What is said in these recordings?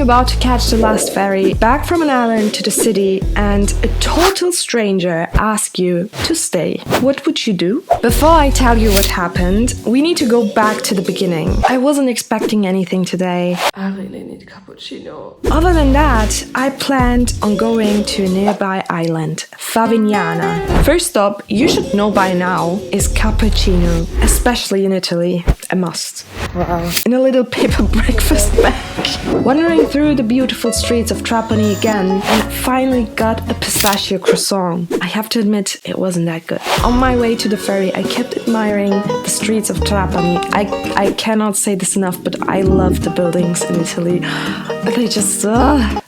about to catch the last ferry back from an island to the city and a total stranger asks you to stay. What would you do? Before I tell you what happened, we need to go back to the beginning. I wasn't expecting anything today. I really need cappuccino. Other than that, I planned on going to a nearby island, Favignana. First stop, you should know by now, is cappuccino, especially in Italy. A must. Wow. In a little paper breakfast bag. Wandering through the beautiful streets of Trapani again, and finally got a pistachio croissant. I have to admit, it wasn't that good. On my way to the ferry, I kept admiring the streets of Trapani. I cannot say this enough, but I love the buildings in Italy. They just...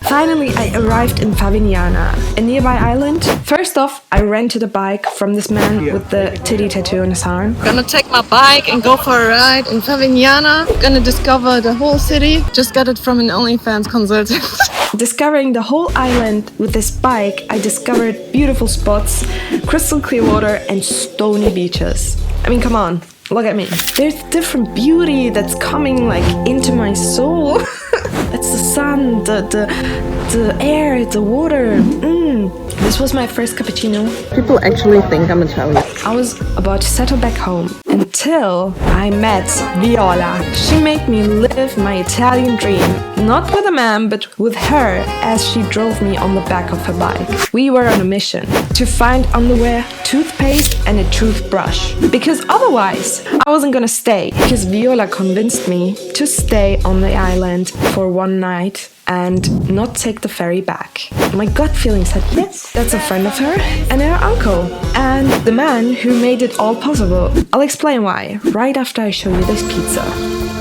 Finally, I arrived in Favignana, a nearby island. First off, I rented a bike from this man with the titty tattoo on his arm. Gonna take my bike and go for a ride in Favignana. Gonna discover the whole city. Just got it from an OnlyFans consultant. Discovering the whole island with this bike, I discovered beautiful spots, crystal clear water and stony beaches. I mean, come on, look at me. There's different beauty that's coming like into my soul. It's the sun, the air, the water. This was my first cappuccino. People actually think I'm Italian. I was about to settle back home until I met Viola. She made me live my Italian dream. Not with a man, but with her as she drove me on the back of her bike. We were on a mission to find underwear, toothpaste and a toothbrush. Because otherwise, I wasn't gonna stay. Because Viola convinced me to stay on the island for one night and not take the ferry back. My gut feeling said yes. That's a friend of her and her uncle. And the man who made it all possible. I'll explain why, right after I show you this pizza.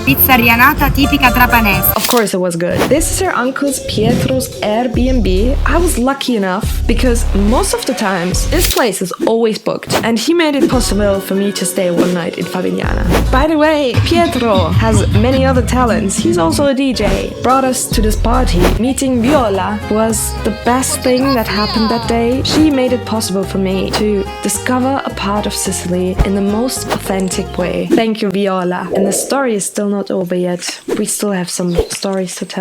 Pizzarianata tipica trapanese. Of course it was good. This is her uncle's Pietro's Airbnb. I was lucky enough because most of the times this place is always booked and he made it possible for me to stay one night in Favignana. By the way, Pietro has many other talents. He's also a DJ. Brought us to this party. Meeting Viola was the best thing that happened that day. She made it possible for me to discover a part of Sicily in the most authentic way. Thank you, Viola. And the story is still not over yet. We still have some stories to tell.